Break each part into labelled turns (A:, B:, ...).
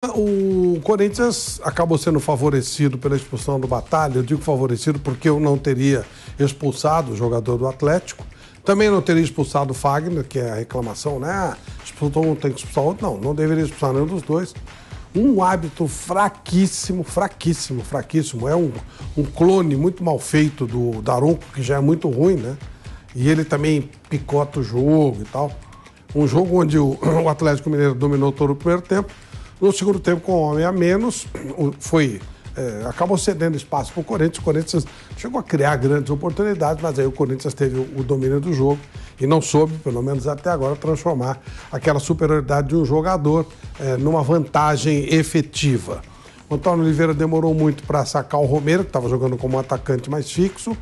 A: O Corinthians acabou sendo favorecido pela expulsão do Batalha. Eu digo favorecido porque eu não teria expulsado o jogador do Atlético. Também não teria expulsado o Fagner, que é a reclamação, né? Expulsou um, tem que expulsar outro. Não deveria expulsar nenhum dos dois. Um árbitro fraquíssimo. É um clone muito mal feito do Daronco, que já é muito ruim, né? E ele também picota o jogo e tal. Um jogo onde o Atlético Mineiro dominou todo o primeiro tempo. No segundo tempo, com um homem a menos, acabou cedendo espaço para o Corinthians. O Corinthians chegou a criar grandes oportunidades, mas aí o Corinthians teve o domínio do jogo e não soube, pelo menos até agora, transformar aquela superioridade de um jogador numa vantagem efetiva. O Antônio Oliveira demorou muito para sacar o Romero, que estava jogando como um atacante mais fixo.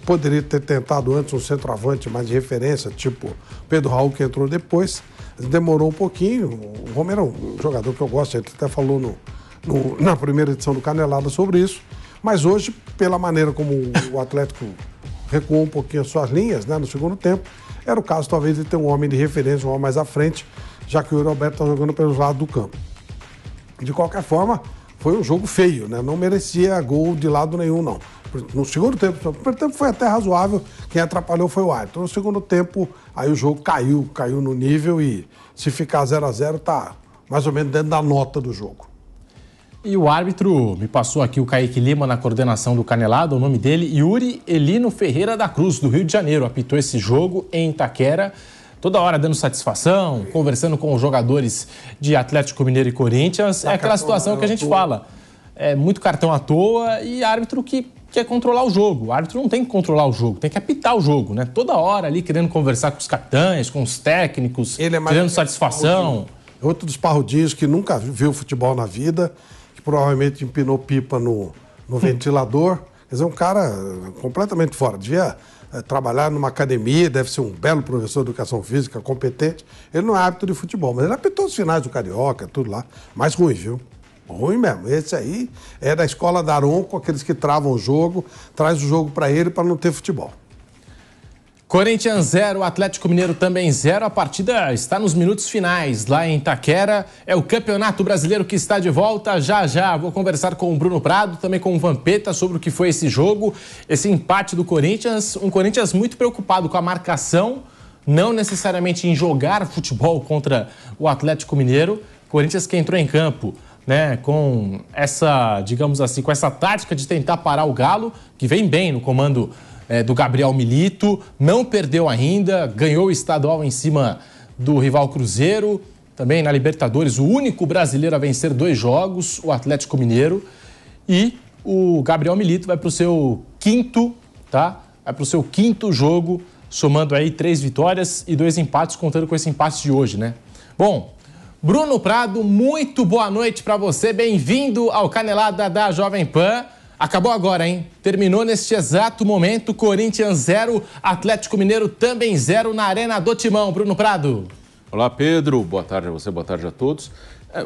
A: Poderia ter tentado antes um centroavante mais de referência, tipo Pedro Raul, que entrou depois. Demorou um pouquinho. O Romero é um jogador que eu gosto, a gente até falou na primeira edição do Canelada sobre isso. Mas hoje, pela maneira como o Atlético recuou um pouquinho as suas linhas, né, no segundo tempo, era o caso talvez de ter um homem de referência, um homem mais à frente, já que o Yuri Alberto está jogando pelos lados do campo. De qualquer forma, foi um jogo feio, né? Não merecia gol de lado nenhum, não. No segundo tempo, no primeiro tempo foi até razoável, quem atrapalhou foi o árbitro. No segundo tempo, aí o jogo caiu no nível e se ficar 0-0 tá mais ou menos dentro da nota do jogo.
B: E o árbitro, me passou aqui o Kaique Lima na coordenação do Canelado, o nome dele, Yuri Elino Ferreira da Cruz, do Rio de Janeiro, apitou esse jogo em Itaquera, toda hora dando satisfação, conversando com os jogadores de Atlético Mineiro e Corinthians. É aquela situação que a gente fala, é muito cartão à toa e árbitro que quer controlar o jogo. O árbitro não tem que controlar o jogo, tem que apitar o jogo, né? Toda hora ali querendo conversar com os capitães, com os técnicos, querendo satisfação.
A: Outro dos parrudinhos que nunca viu futebol na vida, que provavelmente empinou pipa no ventilador. Quer dizer, um cara completamente fora. Devia trabalhar numa academia, deve ser um belo professor de educação física, competente. Ele não é árbitro de futebol, mas ele apitou os finais do Carioca, tudo lá. Mais ruim, viu? Ruim mesmo. Esse aí é da escola Daronco, aqueles que travam o jogo, traz o jogo para ele para não ter futebol.
B: Corinthians 0, Atlético Mineiro também 0. A partida está nos minutos finais lá em Itaquera. É o Campeonato Brasileiro que está de volta. Já vou conversar com o Bruno Prado, também com o Vampeta sobre o que foi esse jogo, esse empate do Corinthians. Um Corinthians muito preocupado com a marcação, não necessariamente em jogar futebol contra o Atlético Mineiro. Corinthians que entrou em campo, né, com essa, digamos assim, com essa tática de tentar parar o Galo, que vem bem no comando do Gabriel Milito, não perdeu ainda, ganhou o estadual em cima do rival Cruzeiro, também na Libertadores, o único brasileiro a vencer 2 jogos, o Atlético Mineiro, e o Gabriel Milito vai para o seu quinto, tá? Vai para o seu quinto jogo, somando aí 3 vitórias e 2 empates, contando com esse empate de hoje, né? Bom, Bruno Prado, muito boa noite para você, bem-vindo ao Canelada da Jovem Pan. Acabou agora, hein? Terminou neste exato momento, Corinthians 0, Atlético Mineiro também 0 na Arena do Timão. Bruno Prado.
C: Olá, Pedro. Boa tarde a você, boa tarde a todos.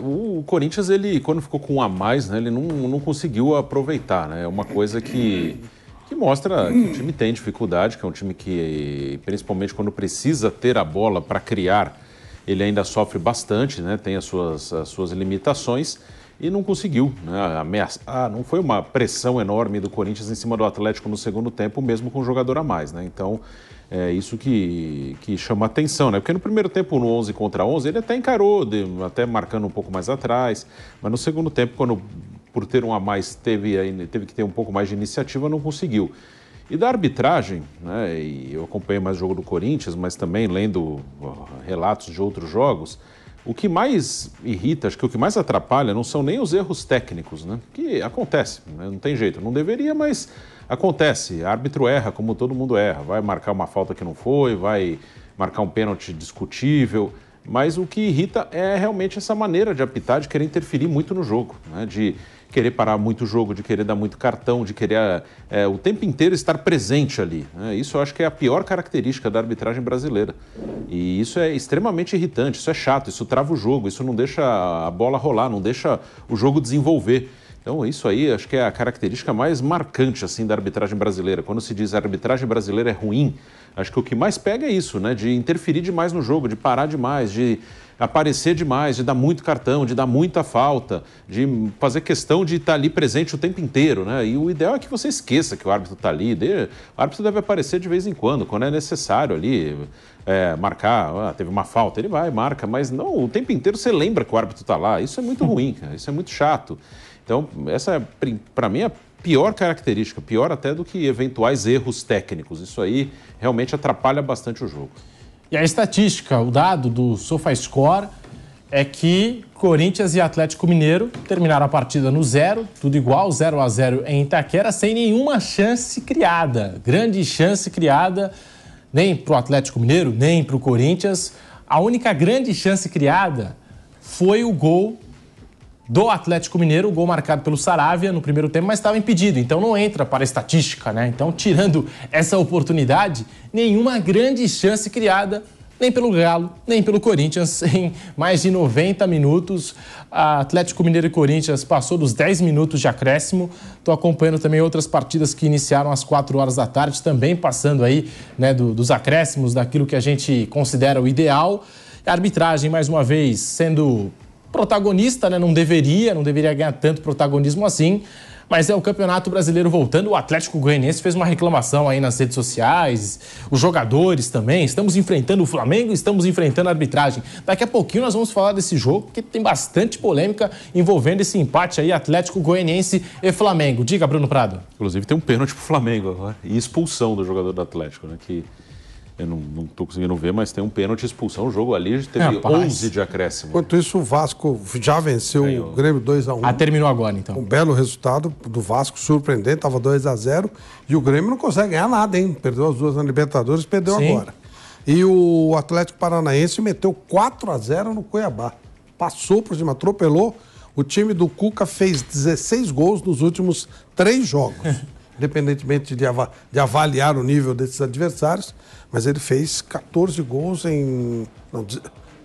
C: O Corinthians, ele, quando ficou com um a mais, né, ele não conseguiu aproveitar, né? É uma coisa que mostra que o time tem dificuldade, que é um time que, principalmente quando precisa ter a bola para criar, ele ainda sofre bastante, né? Tem as suas limitações. E não conseguiu, né, ameaçar. Não foi uma pressão enorme do Corinthians em cima do Atlético no segundo tempo, mesmo com um jogador a mais, né? Então, é isso que chama atenção, né? Porque no primeiro tempo, no 11 contra 11, ele até encarou, até marcando um pouco mais atrás, mas no segundo tempo, quando por ter um a mais teve que ter um pouco mais de iniciativa, não conseguiu. E da arbitragem, né? E eu acompanhei mais o jogo do Corinthians, mas também lendo relatos de outros jogos. O que mais irrita, acho que o que mais atrapalha não são nem os erros técnicos, né? Que acontece, né? Não tem jeito, não deveria, mas acontece. Árbitro erra, como todo mundo erra. Vai marcar uma falta que não foi, vai marcar um pênalti discutível. Mas o que irrita é realmente essa maneira de apitar, de querer interferir muito no jogo, né? De querer parar muito o jogo, de querer dar muito cartão, de querer o tempo inteiro estar presente ali, né? Isso eu acho que é a pior característica da arbitragem brasileira. E isso é extremamente irritante, isso é chato, isso trava o jogo, isso não deixa a bola rolar, não deixa o jogo desenvolver. Então isso aí acho que é a característica mais marcante assim da arbitragem brasileira. Quando se diz a arbitragem brasileira é ruim, acho que o que mais pega é isso, né? De interferir demais no jogo, de parar demais, de aparecer demais, de dar muito cartão, de dar muita falta, de fazer questão de estar ali presente o tempo inteiro, né? E o ideal é que você esqueça que o árbitro está ali. O árbitro deve aparecer de vez em quando é necessário ali marcar. Teve uma falta, ele vai, marca, mas não, o tempo inteiro você lembra que o árbitro está lá. Isso é muito ruim, cara. Isso é muito chato. Então, essa é, para mim, a pior característica, pior até do que eventuais erros técnicos. Isso aí realmente atrapalha bastante o jogo.
B: E a estatística, o dado do SofaScore é que Corinthians e Atlético Mineiro terminaram a partida no 0, tudo igual, 0-0 em Itaquera, sem nenhuma chance criada. Grande chance criada, nem para o Atlético Mineiro, nem para o Corinthians. A única grande chance criada foi o gol do Atlético Mineiro, o gol marcado pelo Saravia no primeiro tempo, mas estava impedido, então não entra para a estatística, né? Então, tirando essa oportunidade, nenhuma grande chance criada, nem pelo Galo, nem pelo Corinthians, em mais de 90 minutos. A Atlético Mineiro e Corinthians passou dos 10 minutos de acréscimo. Estou acompanhando também outras partidas que iniciaram às 4 horas da tarde, também passando aí, né, dos acréscimos, daquilo que a gente considera o ideal. A arbitragem, mais uma vez, sendo protagonista, né? Não deveria ganhar tanto protagonismo assim, mas é o Campeonato Brasileiro voltando. O Atlético Goianiense fez uma reclamação aí nas redes sociais, os jogadores também. Estamos enfrentando o Flamengo, estamos enfrentando a arbitragem. Daqui a pouquinho nós vamos falar desse jogo, porque tem bastante polêmica envolvendo esse empate aí, Atlético Goianiense e Flamengo. Diga, Bruno Prado.
C: Inclusive tem um pênalti pro Flamengo agora, e expulsão do jogador do Atlético, né, que eu não estou conseguindo ver, mas tem um pênalti de expulsão. O jogo ali teve 11 de acréscimo.
A: Enquanto isso, o Vasco já venceu o Grêmio 2-1.
B: Terminou agora, então.
A: Um belo resultado do Vasco, surpreendente, estava 2-0. E o Grêmio não consegue ganhar nada, hein? Perdeu as duas na Libertadores, perdeu agora. E o Atlético Paranaense meteu 4-0 no Cuiabá. Passou por cima, atropelou. O time do Cuca fez 16 gols nos últimos 3 jogos. Independentemente de avaliar o nível desses adversários, mas ele fez 14 gols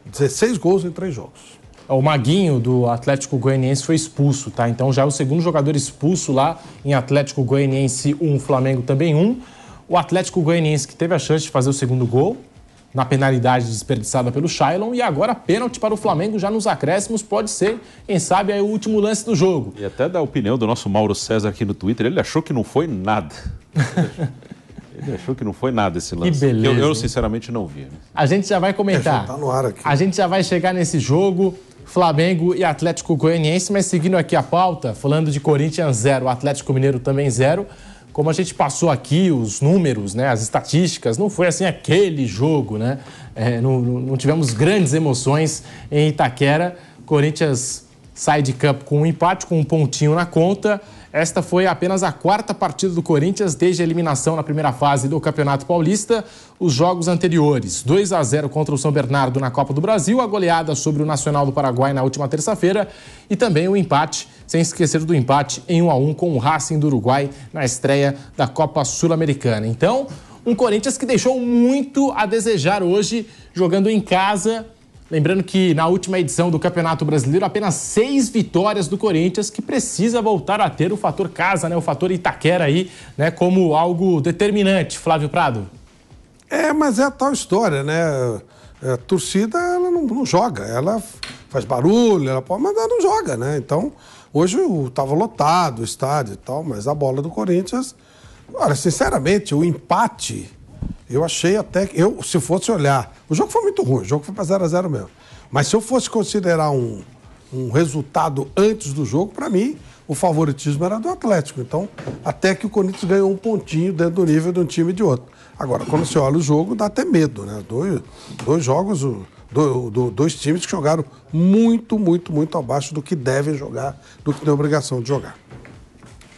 A: 16 gols em 3 jogos.
B: O Maguinho do Atlético Goianiense foi expulso, tá? Então já é o segundo jogador expulso lá em Atlético Goianiense 1, Flamengo também 1. O Atlético Goianiense que teve a chance de fazer o segundo gol na penalidade desperdiçada pelo Shailon, e agora pênalti para o Flamengo já nos acréscimos, pode ser, quem sabe, aí o último lance do jogo.
C: E até da opinião do nosso Mauro César aqui no Twitter, ele achou que não foi nada. Ele achou que não foi nada esse lance.
B: Que beleza.
C: Eu sinceramente não vi.
B: A gente já vai comentar.
A: Já tá no ar aqui.
B: A gente já vai chegar nesse jogo, Flamengo e Atlético Goianiense, mas seguindo aqui a pauta, falando de Corinthians 0, Atlético Mineiro também 0. Como a gente passou aqui os números, né, as estatísticas, não foi assim aquele jogo, né? Não tivemos grandes emoções em Itaquera. Corinthians sai de campo com um empate, com um pontinho na conta. Esta foi apenas a 4ª partida do Corinthians desde a eliminação na primeira fase do Campeonato Paulista. Os jogos anteriores, 2-0 contra o São Bernardo na Copa do Brasil, a goleada sobre o Nacional do Paraguai na última terça-feira e também o empate, sem esquecer do empate em 1-1 com o Racing do Uruguai na estreia da Copa Sul-Americana. Então, um Corinthians que deixou muito a desejar hoje, jogando em casa. Lembrando que na última edição do Campeonato Brasileiro, apenas 6 vitórias do Corinthians, que precisa voltar a ter o fator casa, né? O fator Itaquera aí, né? Como algo determinante. Flávio Prado.
A: Mas é a tal história, né? A torcida, ela não joga. Ela faz barulho, mas ela não joga, né? Então, hoje estava lotado o estádio e tal, mas a bola do Corinthians... Olha, sinceramente, o empate... Eu achei até que... se fosse olhar... O jogo foi muito ruim, o jogo foi para 0-0 mesmo. Mas se eu fosse considerar um resultado antes do jogo, para mim, o favoritismo era do Atlético. Então, até que o Corinthians ganhou um pontinho dentro do nível de um time e de outro. Agora, quando você olha o jogo, dá até medo, né? Dois jogos, dois times que jogaram muito, muito, muito abaixo do que devem jogar, do que tem obrigação de jogar.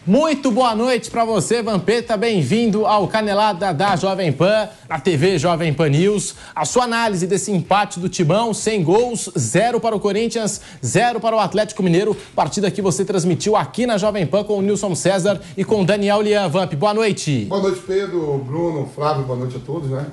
B: Muito boa noite para você, Vampeta. Bem-vindo ao Canelada da Jovem Pan, na TV Jovem Pan News. A sua análise desse empate do Timão, 100 gols, 0 para o Corinthians, 0 para o Atlético Mineiro. Partida que você transmitiu aqui na Jovem Pan com o Nilson César e com o Daniel Lian. Vamp, boa noite.
D: Boa noite, Pedro, Bruno, Flávio, boa noite a todos, né?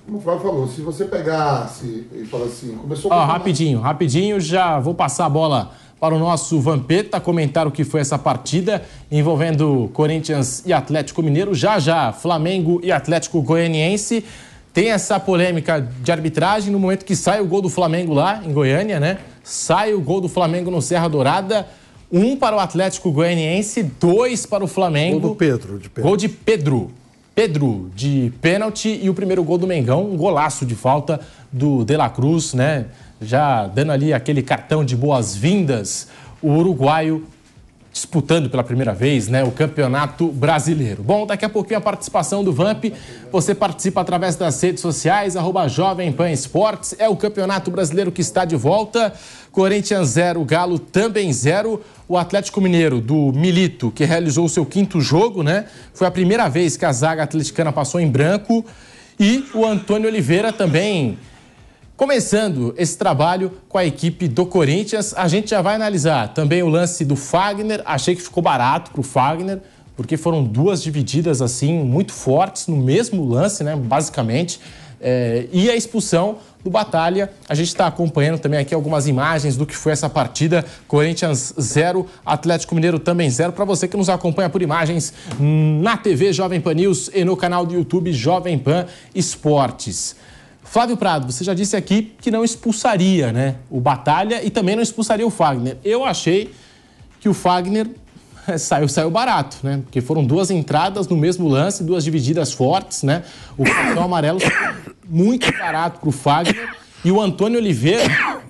D: Como o Flávio falou, se você pegasse e falar assim, começou...
B: Rapidinho, já vou passar a bola para o nosso Vampeta comentar o que foi essa partida envolvendo Corinthians e Atlético Mineiro. Já, Flamengo e Atlético Goianiense. tem essa polêmica de arbitragem no momento que sai o gol do Flamengo lá em Goiânia, né? Sai o gol do Flamengo no Serra Dourada, 1 para o Atlético Goianiense, 2 para o Flamengo.
A: Gol do Pedro.
B: Gol de Pedro. Pedro de pênalti e o primeiro gol do Mengão, um golaço de falta do De La Cruz, né? Já dando ali aquele cartão de boas-vindas, o uruguaio disputando pela primeira vez, né, o Campeonato Brasileiro. Bom, daqui a pouquinho a participação do Vamp. Você participa através das redes sociais, @Jovem Pan Esportes. É o Campeonato Brasileiro que está de volta. Corinthians 0, Galo também 0. O Atlético Mineiro do Milito, que realizou o seu 5º jogo, né? Foi a primeira vez que a zaga atleticana passou em branco. E o Antônio Oliveira também começando esse trabalho com a equipe do Corinthians. A gente já vai analisar também o lance do Fagner. Achei que ficou barato para o Fagner, porque foram 2 divididas assim muito fortes no mesmo lance, né? Basicamente. E a expulsão do Batalha. A gente está acompanhando também aqui algumas imagens do que foi essa partida. Corinthians 0, Atlético Mineiro também 0. Para você que nos acompanha por imagens na TV Jovem Pan News e no canal do YouTube Jovem Pan Esportes. Flávio Prado, você já disse aqui que não expulsaria, né, o Batalha e também não expulsaria o Fagner. Eu achei que o Fagner saiu barato, né? Porque foram 2 entradas no mesmo lance, 2 divididas fortes, né? O cartão amarelo muito barato para o Fagner. E o Antônio Oliveira,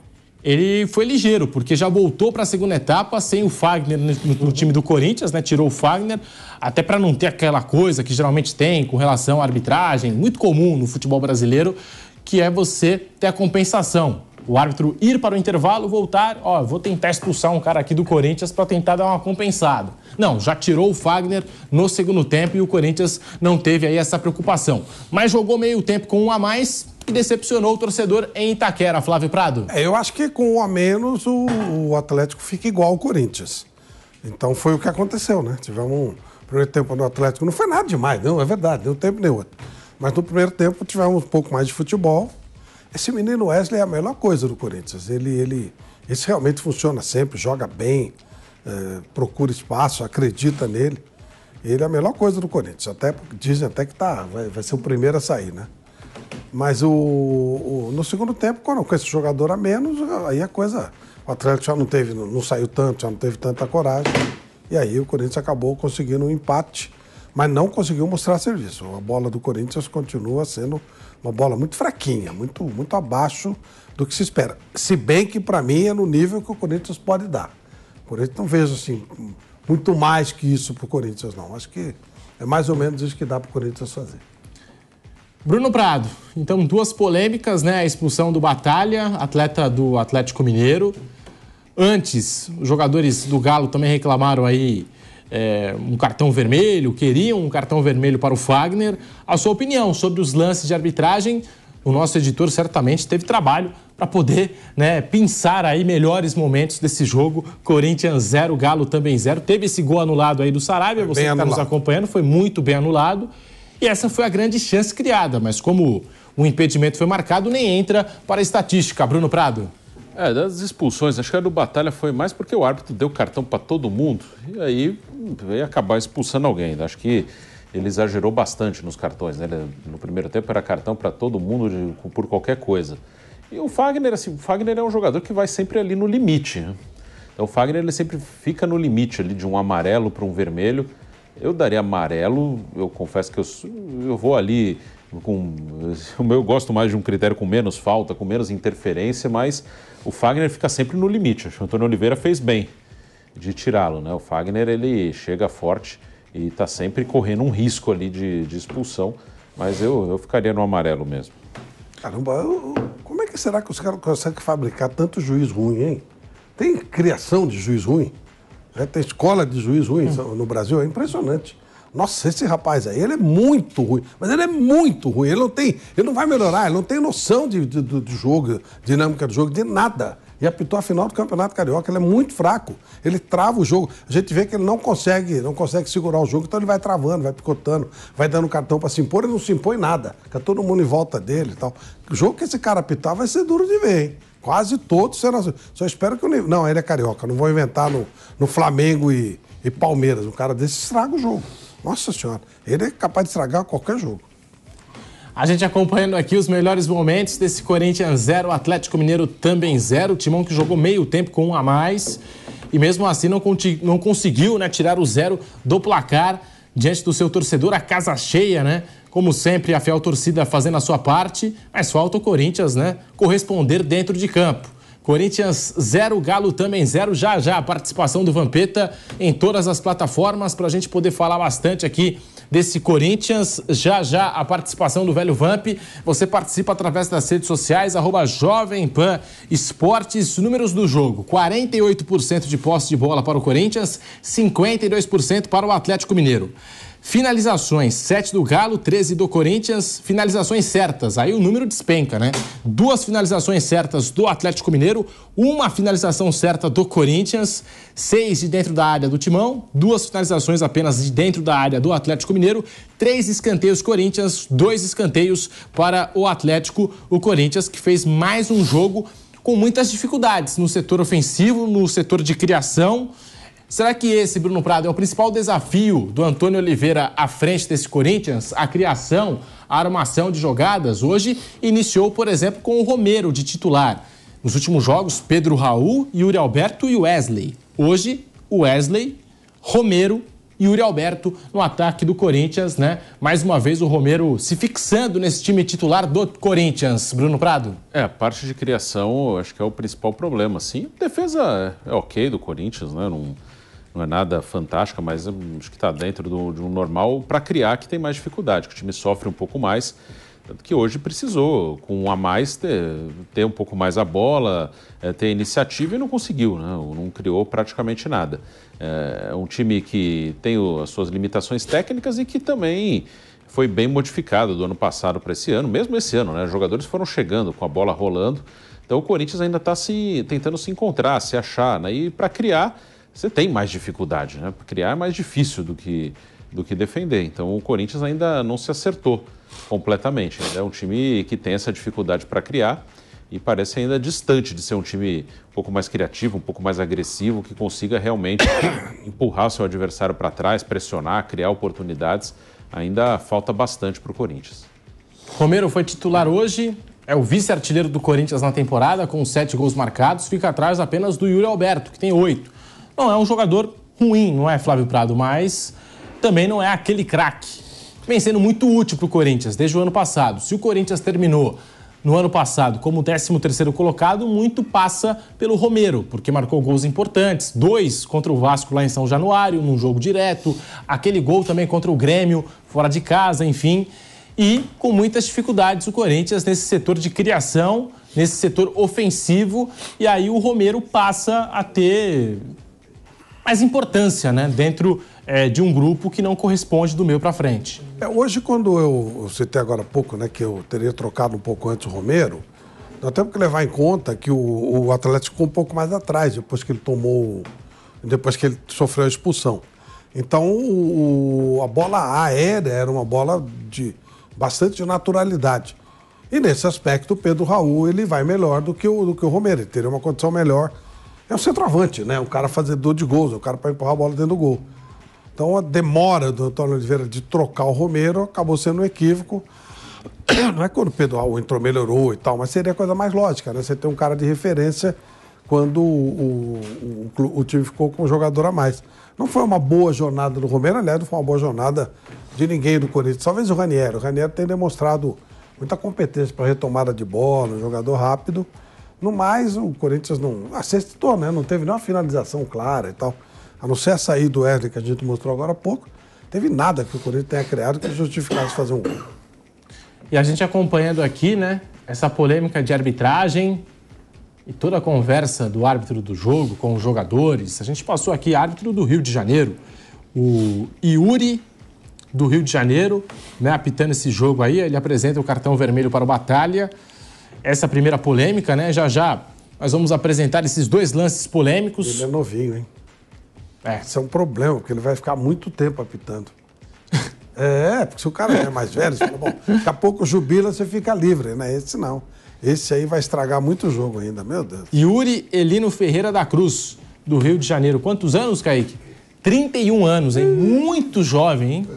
B: ele foi ligeiro, porque já voltou para a segunda etapa sem o Fagner no time do Corinthians, né? Tirou o Fagner, até para não ter aquela coisa que geralmente tem com relação à arbitragem, muito comum no futebol brasileiro, que é você ter a compensação. O árbitro ir para o intervalo, voltar, vou tentar expulsar um cara aqui do Corinthians para tentar dar uma compensada. Não, já tirou o Fagner no segundo tempo e o Corinthians não teve aí essa preocupação. Mas jogou meio tempo com 1 a mais e decepcionou o torcedor em Itaquera, Flávio Prado.
A: Eu acho que com 1 a menos o Atlético fica igual ao Corinthians. Então foi o que aconteceu, né? Tivemos um primeiro tempo no Atlético, não foi nada demais, não, é verdade, nem um tempo nem outro. Mas no primeiro tempo tivemos um pouco mais de futebol. Esse menino Wesley é a melhor coisa do Corinthians. Esse realmente funciona sempre, joga bem, procura espaço, acredita nele. Ele é a melhor coisa do Corinthians. Dizem até que vai ser o primeiro a sair, né? Mas no segundo tempo, com esse jogador a menos, aí a coisa... O Atlético já não saiu tanto, já não teve tanta coragem. E aí o Corinthians acabou conseguindo um empate, mas não conseguiu mostrar serviço. A bola do Corinthians continua sendo uma bola muito fraquinha, muito, muito abaixo do que se espera. Se bem que, para mim, é no nível que o Corinthians pode dar. O Corinthians não vejo assim, muito mais que isso para o Corinthians, não. Acho que é mais ou menos isso que dá para o Corinthians fazer.
B: Bruno Prado, então 2 polêmicas, né? A expulsão do Batalha, atleta do Atlético Mineiro. Antes, os jogadores do Galo também reclamaram aí um cartão vermelho, queriam um cartão vermelho para o Fagner. A sua opinião sobre os lances de arbitragem? O nosso editor certamente teve trabalho para poder, né, pensar aí melhores momentos desse jogo. Corinthians 0, Galo também 0. Teve esse gol anulado aí do Sarabia, você que está nos acompanhando, foi muito bem anulado. E essa foi a grande chance criada, mas como o impedimento foi marcado, nem entra para a estatística. Bruno Prado.
C: Das expulsões, acho que a do Batalha foi mais porque o árbitro deu cartão para todo mundo e aí veio acabar expulsando alguém. Acho que ele exagerou bastante nos cartões, né? No primeiro tempo era cartão para todo mundo por qualquer coisa. E o Fagner, o Fagner é um jogador que vai sempre ali no limite, né? Então o Fagner ele sempre fica no limite ali de um amarelo para um vermelho. Eu daria amarelo, eu confesso que eu vou ali eu gosto mais de um critério com menos falta, com menos interferência, mas o Fagner fica sempre no limite. Acho que o Antônio Oliveira fez bem de tirá-lo, né? O Fagner ele chega forte e está sempre correndo um risco ali de expulsão, mas eu ficaria no amarelo mesmo.
A: Caramba, como é que será que os caras conseguem fabricar tanto juiz ruim, hein? Tem criação de juiz ruim? Tem escola de juiz ruim no Brasil, é impressionante. Nossa, esse rapaz aí, ele é muito ruim. Mas ele é muito ruim. Ele não vai melhorar, ele não tem noção de jogo, dinâmica do jogo, de nada. E apitou a final do Campeonato Carioca, ele é muito fraco. Ele trava o jogo. A gente vê que ele não consegue segurar o jogo, então ele vai travando, vai picotando, vai dando cartão para se impor, ele não se impõe nada. Fica todo mundo em volta dele e tal. O jogo que esse cara apitar vai ser duro de ver, hein? Quase todos serão. Só espero que o nível. Não, ele é carioca. Não vou inventar no Flamengo e Palmeiras. Um cara desse estraga o jogo. Nossa Senhora. Ele é capaz de estragar qualquer jogo.
B: A gente acompanhando aqui os melhores momentos desse Corinthians 0, Atlético Mineiro também 0. O Timão que jogou meio tempo com um a mais e mesmo assim não conseguiu, né, tirar o 0 do placar diante do seu torcedor, a casa cheia, né? Como sempre, a fiel torcida fazendo a sua parte, mas falta o Corinthians, né, corresponder dentro de campo. Corinthians 0, Galo também 0. Já a participação do Vampeta em todas as plataformas para a gente poder falar bastante aqui desse Corinthians. Já a participação do velho Vamp. Você participa através das redes sociais, @Jovem Pan Esportes. Números do jogo: 48% de posse de bola para o Corinthians, 52% para o Atlético Mineiro. Finalizações, 7 do Galo, 13 do Corinthians. Finalizações certas, aí o número despenca, né? 2 finalizações certas do Atlético Mineiro, 1 finalização certa do Corinthians, 6 de dentro da área do Timão, 2 finalizações apenas de dentro da área do Atlético Mineiro, 3 escanteios Corinthians, 2 escanteios para o Atlético. O Corinthians que fez mais um jogo com muitas dificuldades no setor ofensivo, no setor de criação. Será que esse, Bruno Prado, é o principal desafio do Antônio Oliveira à frente desse Corinthians? A criação, a armação de jogadas? Hoje iniciou, por exemplo, com o Romero de titular. Nos últimos jogos, Pedro Raul, Yuri Alberto e Wesley. Hoje, Wesley, Romero e Yuri Alberto no ataque do Corinthians, né? Mais uma vez o Romero se fixando nesse time titular do Corinthians. Bruno Prado?
C: A parte de criação acho que é o principal problema. Sim, a defesa é ok do Corinthians, né? Não é nada fantástico, mas acho que está dentro de um normal para criar que tem mais dificuldade, que o time sofre um pouco mais, tanto que hoje precisou, com um a mais, ter um pouco mais a bola, ter iniciativa e não conseguiu, né? Não criou praticamente nada. É um time que tem as suas limitações técnicas e que também foi bem modificado do ano passado para esse ano, mesmo esse ano, né? Os jogadores foram chegando com a bola rolando, então o Corinthians ainda está tentando se encontrar, se achar, né? E para criar, você tem mais dificuldade, né? Criar é mais difícil do que defender. Então o Corinthians ainda não se acertou completamente. Ainda é um time que tem essa dificuldade para criar e parece ainda distante de ser um time um pouco mais criativo, um pouco mais agressivo, que consiga realmente empurrar o seu adversário para trás, pressionar, criar oportunidades. Ainda falta bastante para o Corinthians.
B: Romero foi titular hoje, é o vice-artilheiro do Corinthians na temporada, com 7 gols marcados, fica atrás apenas do Yuri Alberto, que tem 8. Não é um jogador ruim, não é, Flávio Prado, mas também não é aquele craque. Vem sendo muito útil para o Corinthians desde o ano passado. Se o Corinthians terminou no ano passado como 13º colocado, muito passa pelo Romero, porque marcou gols importantes. 2 contra o Vasco lá em São Januário, num jogo direto. Aquele gol também contra o Grêmio, fora de casa, enfim. E com muitas dificuldades o Corinthians nesse setor de criação, nesse setor ofensivo. E aí o Romero passa a ter mais importância, né, dentro de um grupo que não corresponde do meio para frente.
A: Hoje, quando eu citei agora há pouco, né, que eu teria trocado um pouco antes o Romero, nós temos que levar em conta que o Atlético ficou um pouco mais atrás, depois que ele sofreu a expulsão. Então, a bola aérea era uma bola de bastante naturalidade. E nesse aspecto, o Pedro Raul ele vai melhor do que o Romero, ele teria uma condição melhor. É um centroavante, né? Um cara fazedor de gols, um cara para empurrar a bola dentro do gol. Então a demora do Antônio Oliveira de trocar o Romero acabou sendo um equívoco. Não é quando o Pedro Raul entrou, melhorou e tal, mas seria a coisa mais lógica, né? Você ter um cara de referência quando o time ficou com um jogador a mais. Não foi uma boa jornada do Romero, aliás, não foi uma boa jornada de ninguém do Corinthians. Talvez o Ranieri. O Ranieri tem demonstrado muita competência para retomada de bola, um jogador rápido. No mais, o Corinthians não acertou, né? Não teve nenhuma finalização clara e tal. A não ser a saída do Wesley, que a gente mostrou agora há pouco, teve nada que o Corinthians tenha criado que justificasse fazer um gol.
B: E a gente acompanhando aqui, né, essa polêmica de arbitragem e toda a conversa do árbitro do jogo com os jogadores. A gente passou aqui árbitro do Rio de Janeiro, o Yuri do Rio de Janeiro, né, apitando esse jogo aí. Ele apresenta o cartão vermelho para o Batalha. Essa primeira polêmica, né? Já nós vamos apresentar esses 2 lances polêmicos.
A: Ele é novinho, hein? Isso é um problema, porque ele vai ficar muito tempo apitando. Porque se o cara é mais velho, você fala, bom, daqui a pouco jubila, você fica livre, né? Esse não. Esse aí vai estragar muito o jogo ainda, meu Deus.
B: Yuri Elino Ferreira da Cruz, do Rio de Janeiro. Quantos anos, Kaique? 31 anos, hein? Muito jovem, hein?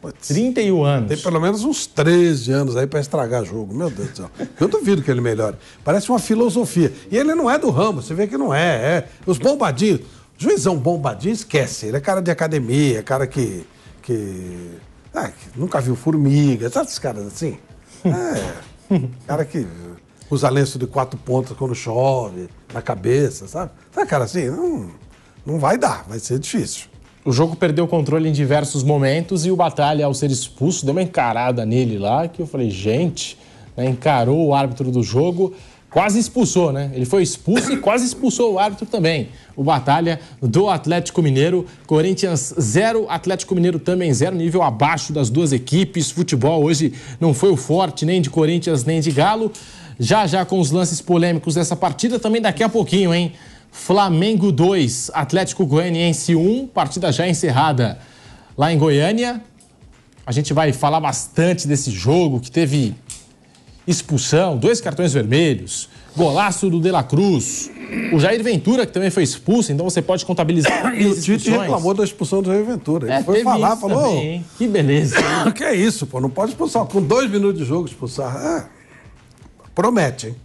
A: Putz,
B: 31 anos.
A: tem pelo menos uns 13 anos aí pra estragar jogo. Meu Deus do céu. Eu duvido que ele melhore. Parece uma filosofia. E ele não é do ramo, você vê que não é. Os bombadinhos. Juizão bombadinho, esquece. Ele é cara de academia, cara que nunca viu formiga. Sabe esses caras assim? Cara que usa lenço de 4 pontas quando chove, na cabeça, sabe? Sabe cara assim? Não vai dar, vai ser difícil.
B: O jogo perdeu o controle em diversos momentos e o Batalha, ao ser expulso, deu uma encarada nele lá, que eu falei, gente, né, encarou o árbitro do jogo, quase expulsou, né? Ele foi expulso e quase expulsou o árbitro também. O Batalha do Atlético Mineiro, Corinthians 0, Atlético Mineiro também 0, nível abaixo das duas equipes. Futebol hoje não foi o forte nem de Corinthians nem de Galo. Já com os lances polêmicos dessa partida, também daqui a pouquinho, hein? Flamengo 2, Atlético Goianiense 1, partida já encerrada lá em Goiânia. A gente vai falar bastante desse jogo que teve expulsão, 2 cartões vermelhos, golaço do De La Cruz, o Jair Ventura, que também foi expulso, então você pode contabilizar.
A: E o Tite reclamou da expulsão do Jair Ventura. Ele foi falar, falou...
B: Também, que beleza.
A: Que é isso, pô, não pode expulsar. Com 2 minutos de jogo expulsar. Promete, hein?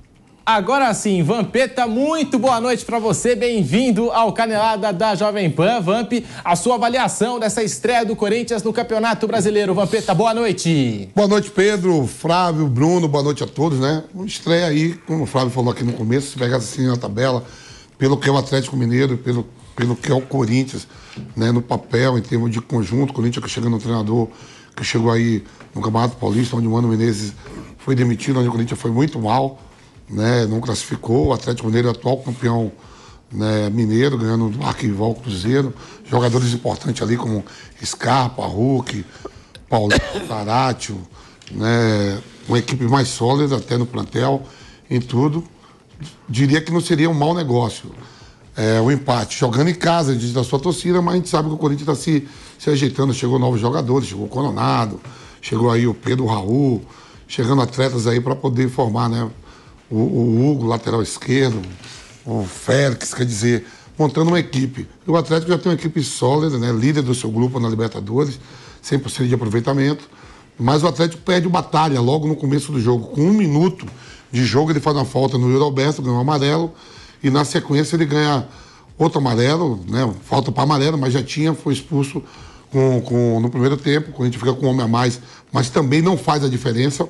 B: Agora sim, Vampeta, muito boa noite pra você, bem-vindo ao Canelada da Jovem Pan. Vamp, a sua avaliação dessa estreia do Corinthians no Campeonato Brasileiro. Vampeta, boa noite.
D: Boa noite, Pedro, Flávio, Bruno, boa noite a todos, né? Uma estreia aí, como o Flávio falou aqui no começo, se pegasse assim na tabela, pelo que é o Atlético Mineiro, pelo que é o Corinthians, né, no papel, em termos de conjunto, o Corinthians que chega no treinador, que chegou aí no Campeonato Paulista, onde o Mano Menezes foi demitido, onde o Corinthians foi muito mal, né, não classificou. O Atlético Mineiro é atual campeão, né, mineiro, ganhando do arquival Cruzeiro. Jogadores importantes ali como Scarpa, Hulk, Paulinho, Taratio, né, uma equipe mais sólida até no plantel, em tudo. Diria que não seria um mau negócio. O empate, jogando em casa, diante da sua torcida, mas a gente sabe que o Corinthians está se ajeitando. Chegou novos jogadores, chegou o Coronado, chegou aí o Pedro Raul, chegando atletas aí para poder formar, né? O Hugo, lateral esquerdo, o Félix, quer dizer, montando uma equipe. E o Atlético já tem uma equipe sólida, né? Líder do seu grupo na Libertadores, 100% de aproveitamento. Mas o Atlético perde o Batalha logo no começo do jogo. Com 1 minuto de jogo, ele faz uma falta no Yuri Alberto, ganha um amarelo. E na sequência ele ganha outro amarelo, né? Falta para amarelo, mas já foi expulso no primeiro tempo. Quando a gente fica com um homem a mais, mas também não faz a diferença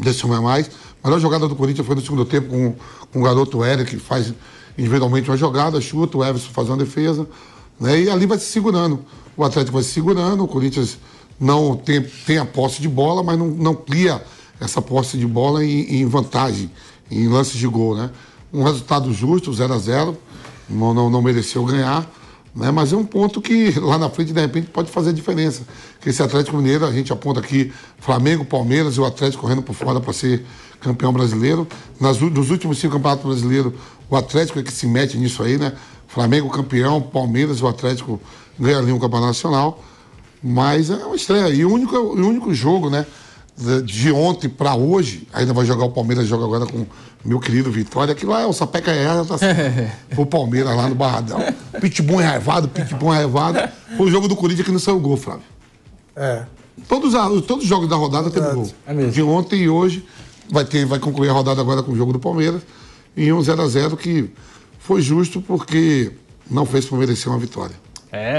D: desse homem a mais. A melhor jogada do Corinthians foi no segundo tempo com o garoto Eric, que faz individualmente uma jogada, chuta, o Everson faz uma defesa, né? E ali vai se segurando. O Atlético vai se segurando, o Corinthians não tem a posse de bola, mas não cria essa posse de bola em vantagem, em lances de gol, né? Um resultado justo, 0-0, não mereceu ganhar, né? Mas é um ponto que lá na frente, de repente, pode fazer a diferença. Porque esse Atlético Mineiro, a gente aponta aqui Flamengo, Palmeiras e o Atlético correndo por fora para ser campeão brasileiro. Nos últimos 5 campeonatos brasileiros, o Atlético é que se mete nisso aí, né? Flamengo campeão, Palmeiras e o Atlético ganha ali um campeonato nacional. Mas é uma estreia. E o único jogo, né, de ontem para hoje, ainda vai jogar o Palmeiras, joga agora com o meu querido Vitória, que lá é o Sapeca o Palmeiras lá no Barradão. Pitbull enraivado. Foi o jogo do Corinthians que não saiu gol, Flávio. Todos os jogos da rodada teve gol. De ontem e hoje vai concluir a rodada agora com o jogo do Palmeiras. E um 0-0 que foi justo porque não fez por merecer uma vitória.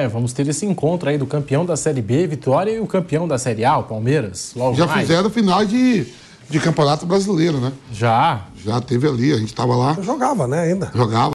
B: Vamos ter esse encontro aí do campeão da Série B, Vitória, e o campeão da Série A, o Palmeiras.
D: Já fizeram final de Campeonato Brasileiro, né?
B: Já
D: teve ali, a gente estava lá.
A: Eu jogava, né, ainda.
D: Jogava.